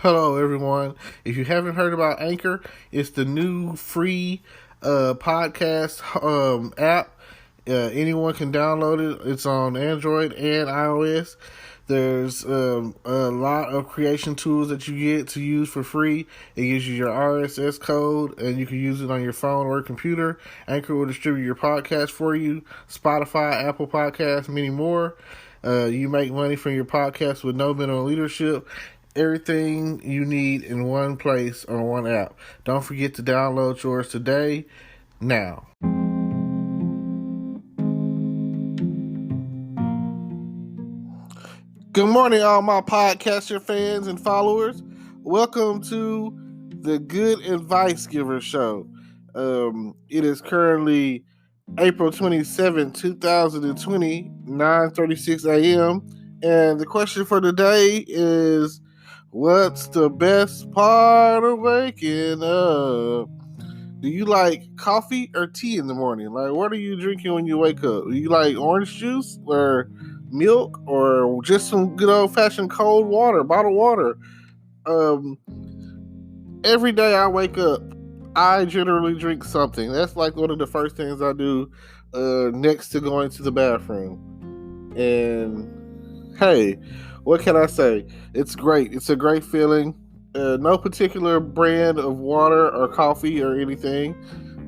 Hello, everyone. If you haven't heard about Anchor, it's the new free podcast app. Anyone can download it. It's on Android and iOS. There's a lot of creation tools that you get to use for free. It gives you your RSS code, and you can use it on your phone or computer. Anchor will distribute your podcast for you. Spotify, Apple Podcasts, many more. You make money from your podcast with no minimum leadership. Everything you need in one place on one app. Don't forget to download yours today, now. Good morning, all my podcaster fans and followers. Welcome to the Good Advice Giver Show. It is currently April 27, 2020, 9:36 a.m. And the question for today is, what's the best part of waking up? Do you like coffee or tea in the morning? Like, what are you drinking when you wake up? Do you like orange juice or milk or just some good old-fashioned cold water, bottled water? Every day I wake up, I generally drink something. That's like one of the first things I do next to going to the bathroom. And hey, what can I say? It's great. It's a great feeling. No particular brand of water or coffee or anything,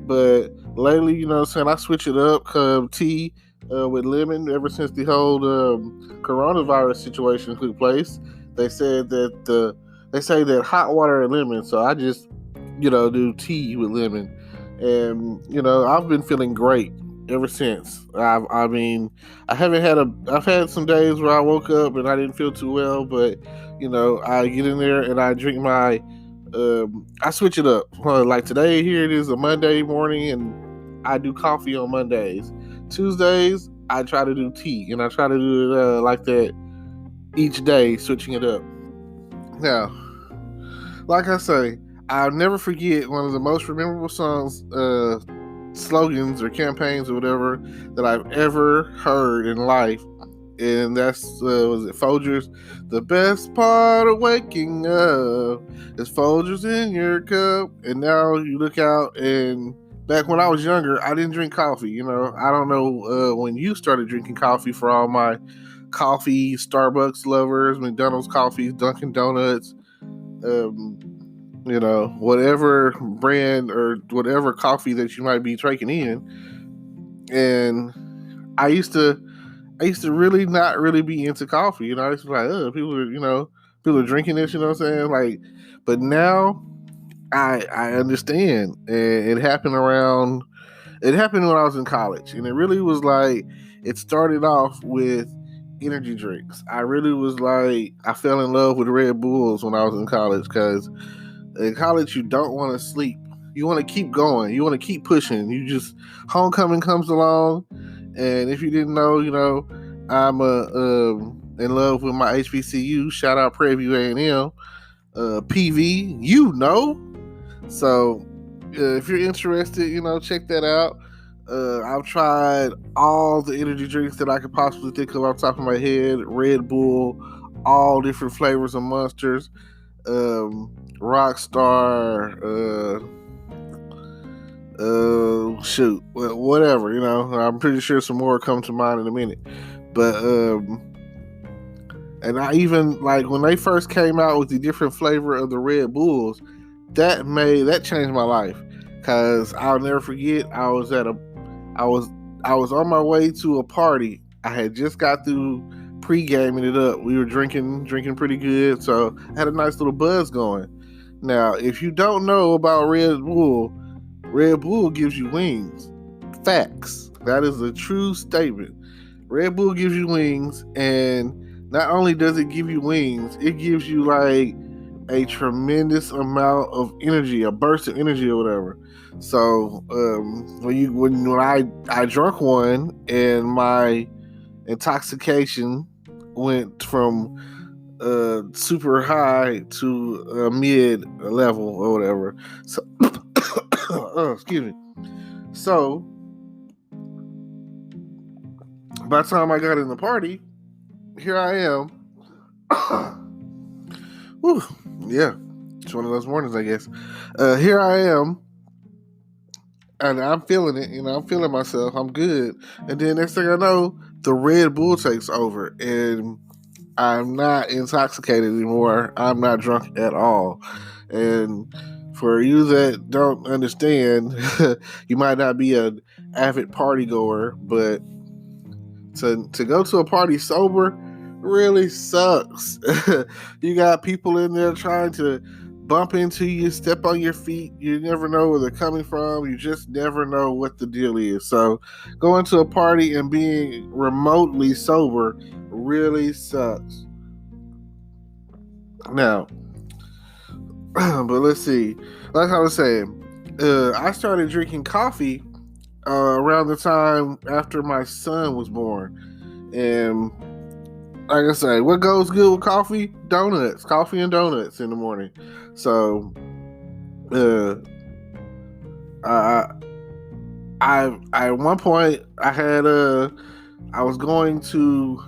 but lately, I switch it up. Tea with lemon. Ever since the whole coronavirus situation took place, they say that hot water and lemon. So I just do tea with lemon, and I've been feeling great ever since. I've had some days where I woke up and I didn't feel too well, but I get in there and I drink my I switch it up. Like today, here it is a Monday morning, and I do coffee on Mondays. Tuesdays, I try to do tea, and I try to do it like that each day, switching it up. Now, like I say, I'll never forget one of the most memorable slogans or campaigns or whatever that I've ever heard in life. And that's, was it Folgers? The best part of waking up is Folgers in your cup. And now you look out, and back when I was younger, I didn't drink coffee. I don't know when you started drinking coffee. For all my coffee, Starbucks lovers, McDonald's coffees, Dunkin' Donuts, whatever brand or whatever coffee that you might be drinking in. And I used to really not really be into coffee. I used to be like, people are drinking this, what I'm saying? Like, but now I understand. And it happened when I was in college. And it really was like, it started off with energy drinks. I really was like, I fell in love with Red Bulls when I was in college, because in college, you don't want to sleep. You want to keep going. You want to keep pushing. Homecoming comes along, and if you didn't know, I'm in love with my HBCU. Shout out Prairie View A&M, PV. So if you're interested, check that out. I've tried all the energy drinks that I could possibly think of off the top of my head. Red Bull, all different flavors of Monsters. Rockstar, whatever, I'm pretty sure some more come to mind in a minute. But, and I even, like, when they first came out with the different flavor of the Red Bulls, that changed my life. Cause I'll never forget, I was on my way to a party. I had just got through pre-gaming it up. We were drinking pretty good, so I had a nice little buzz going. Now, if you don't know about Red Bull gives you wings. Facts. That is a true statement. Red Bull gives you wings, and not only does it give you wings, it gives you like a tremendous amount of energy, a burst of energy or whatever. So when I drank one, and my intoxication went from super high to a mid level or whatever. So, excuse me. So, by the time I got in the party, here I am Whew, yeah, it's one of those mornings, I guess. Here I am, and I'm feeling it. I'm feeling myself. I'm good. And then next thing I know, the Red Bull takes over, and I'm not intoxicated anymore. I'm not drunk at all. And for you that don't understand, you might not be an avid party goer, but to go to a party sober really sucks. You got people in there trying to bump into you, step on your feet. You never know where they're coming from. You just never know what the deal is. So going to a party and being remotely sober really sucks. Now, but let's see. Like I was saying, I started drinking coffee around the time after my son was born. And like I say, what goes good with coffee? Donuts. Coffee and donuts in the morning. So, I at one point I was going to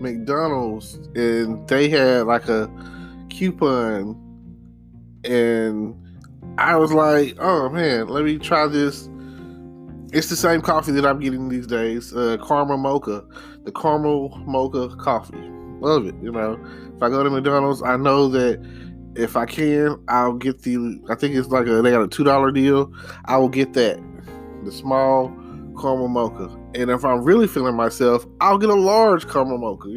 McDonald's and they had like a coupon, and I was like, oh man, let me try this. It's the same coffee that I'm getting these days, caramel mocha, the caramel mocha coffee. Love it. If I go to McDonald's, I know that if I can, I'll get I think it's like they got a $2 deal. I will get that, the small caramel mocha. And if I'm really feeling myself, I'll get a large caramel mocha,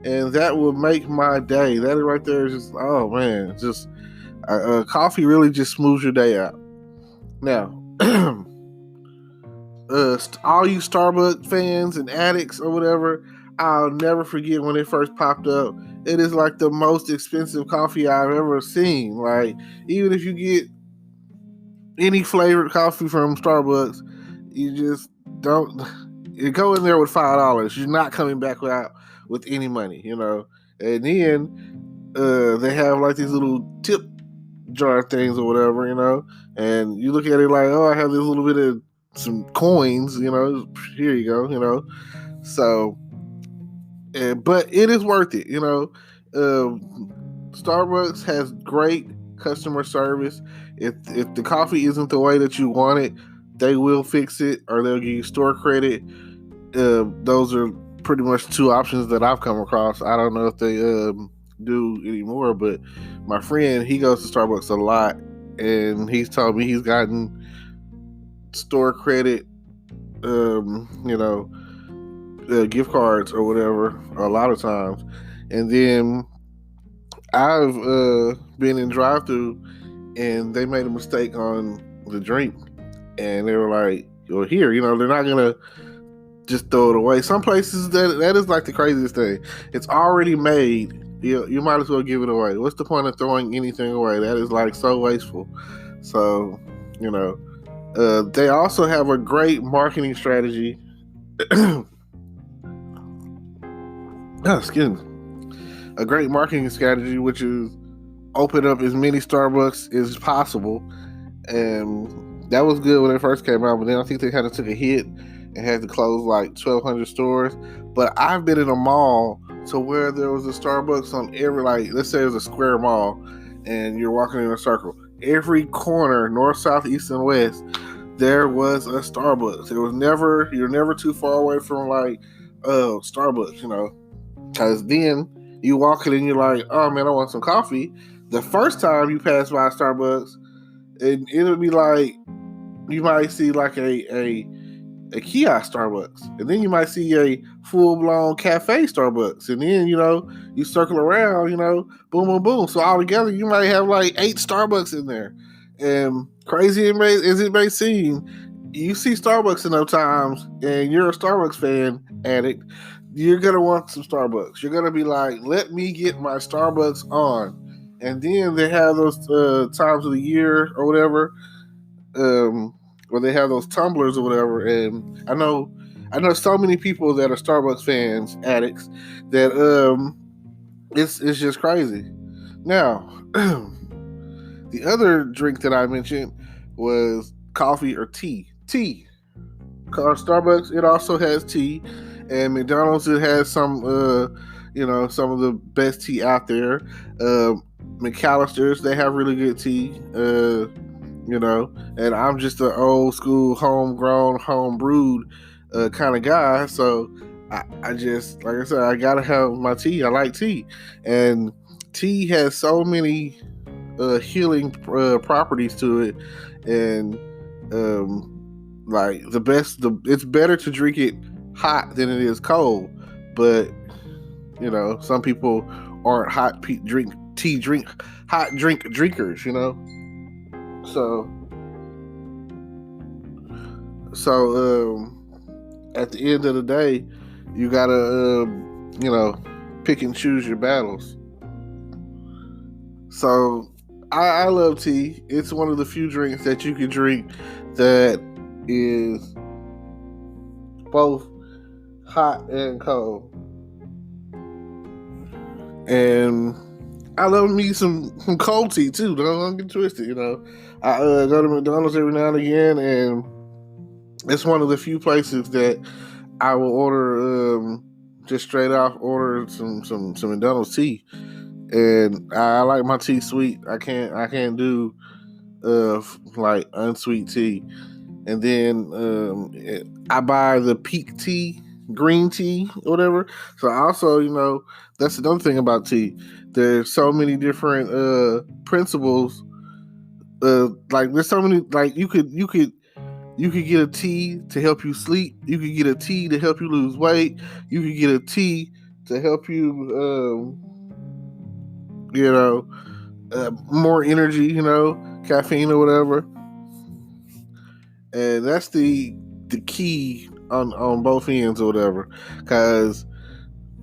and that will make my day. That right there is just, oh man, just coffee really just smooths your day out. Now, all you Starbucks fans and addicts or whatever, I'll never forget when it first popped up. It is like the most expensive coffee I've ever seen. Like, even if you get any flavored coffee from Starbucks, you just don't. You go in there with $5. You're not coming back with any money, And then they have like these little tip jar things or whatever, And you look at it like, oh, I have this little bit of some coins, here you go, So, but it is worth it, Starbucks has great customer service. If the coffee isn't the way that you want it, they will fix it, or they'll give you store credit. Those are pretty much two options that I've come across. I don't know if they do anymore, but my friend, he goes to Starbucks a lot, and he's told me he's gotten store credit, gift cards or whatever a lot of times. And then I've been in drive-thru, and they made a mistake on the drink, and they were like, "Well, here, they're not gonna just throw it away." Some places that is like the craziest thing. It's already made. You might as well give it away. What's the point of throwing anything away? That is like so wasteful. So, they also have a great marketing strategy. Excuse me. A great marketing strategy, which is open up as many Starbucks as possible. And that was good when it first came out, but then I think they kind of took a hit and had to close like 1,200 stores. But I've been in a mall to where there was a Starbucks on every, like, let's say it was a square mall, and you're walking in a circle. Every corner, north, south, east, and west, there was a Starbucks. You're never too far away from like Starbucks, because then you walk in and you're like, oh man, I want some coffee. The first time you pass by Starbucks, it'll be like, you might see like a kiosk Starbucks, and then you might see a full-blown cafe Starbucks, and then you circle around, boom, boom, boom. So all together, you might have like 8 Starbucks in there. And crazy as it may seem, you see Starbucks enough times, and you're a Starbucks fan addict, you're gonna want some Starbucks. You're gonna be like, let me get my Starbucks on. And then they have those times of the year or whatever, where they have those tumblers or whatever. And I know so many people that are Starbucks fans, addicts, that it's just crazy. Now, the other drink that I mentioned was coffee or tea. Tea. Starbucks, it also has tea, and McDonald's, it has some, some of the best tea out there. McAllister's, they have really good tea. And I'm just an old school, homegrown, home brewed kind of guy. So I just, like I said, I gotta have my tea. I like tea, and tea has so many healing properties to it, and like it's better to drink it hot than it is cold. But some people aren't hot drinkers. So at the end of the day, you gotta pick and choose your battles. So I love tea. It's one of the few drinks that you can drink that is both hot and cold. And I love me some cold tea too. Don't get twisted. I go to McDonald's every now and again, and it's one of the few places that I will order just straight off order some McDonald's tea. And I like my tea sweet. I can't do like unsweet tea. And then I buy the Peak Tea green tea or whatever. So also, that's another thing about tea. There's so many different principles. Like there's so many, like you could get a tea to help you sleep. You could get a tea to help you lose weight. You could get a tea to help you more energy, caffeine or whatever. And that's the key on both ends or whatever. Because,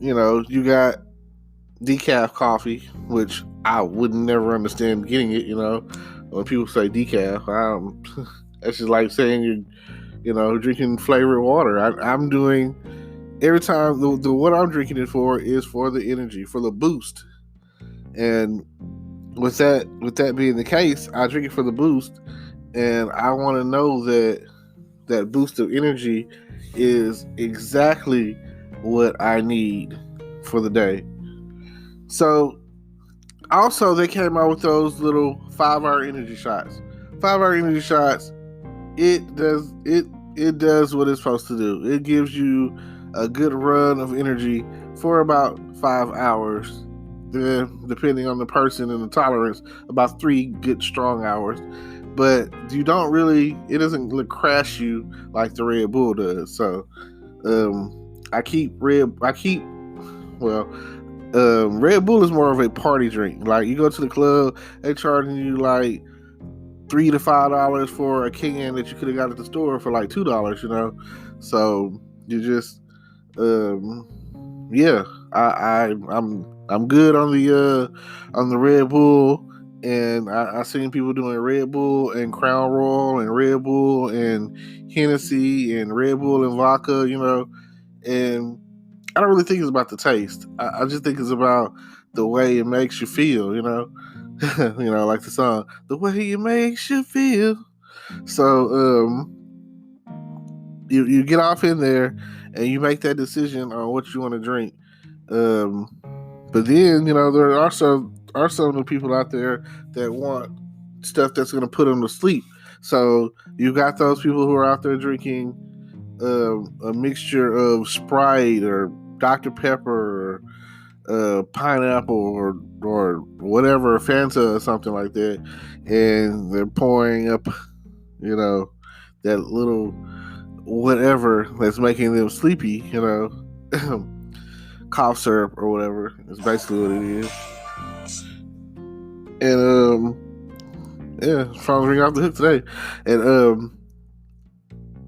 you got decaf coffee, which I would never understand getting it, when people say decaf. That's just like saying you're drinking flavored water. I'm doing, every time, the what I'm drinking it for is for the energy, for the boost. And with that being the case, I drink it for the boost, and I want to know that boost of energy is exactly what I need for the day. So also they came out with those little 5-hour energy shots. 5-hour energy shots, it does what it's supposed to do. It gives you a good run of energy for about 5 hours. Depending on the person and the tolerance, about 3 good strong hours. But it doesn't crash you like the Red Bull does. So Red Bull is more of a party drink. Like you go to the club, they charging you like $3 to $5 for a can that you could have got at the store for like $2, So you just I'm good on the Red Bull, and I seen people doing Red Bull and Crown Royal and Red Bull and Hennessy and Red Bull and vodka, and I don't really think it's about the taste. I just think it's about the way it makes you feel, like the song, the way it makes you feel. So you get off in there and you make that decision on what you want to drink. But then, there are some of the people out there that want stuff that's going to put them to sleep. So you got those people who are out there drinking a mixture of Sprite or Dr. Pepper or pineapple or whatever, Fanta or something like that, and they're pouring up, that little whatever that's making them sleepy, cough syrup or whatever is basically what it is. And trying to ring off the hook today. And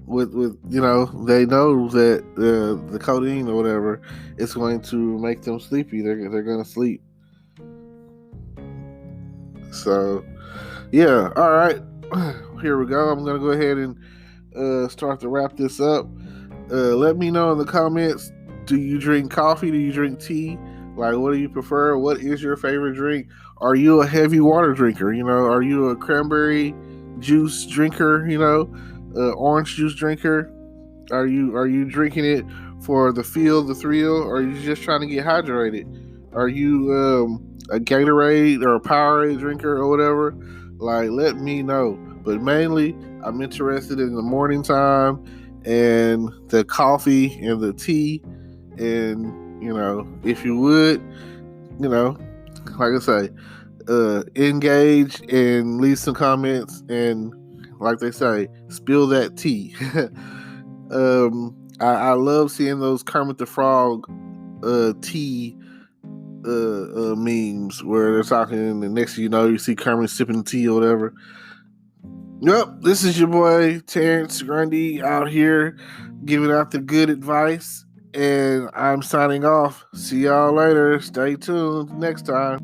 with they know that the codeine or whatever is going to make them sleepy. They're going to sleep. So yeah, all right, here we go. I'm going to go ahead and start to wrap this up. Let me know in the comments, do you drink coffee? Do you drink tea? Like, what do you prefer? What is your favorite drink? Are you a heavy water drinker? Are you a cranberry juice drinker? Orange juice drinker? Are you drinking it for the feel, the thrill? Or are you just trying to get hydrated? Are you a Gatorade or a Powerade drinker or whatever, like let me know. But mainly, I'm interested in the morning time and the coffee and the tea. And if you would, like I say, engage and leave some comments and, like they say, spill that tea. I love seeing those Kermit the Frog tea memes where they're talking, and the next thing you know, you see Kermit sipping tea or whatever. Yep, this is your boy Terrence Grundy out here giving out the good advice, and I'm signing off. See y'all later. Stay tuned next time.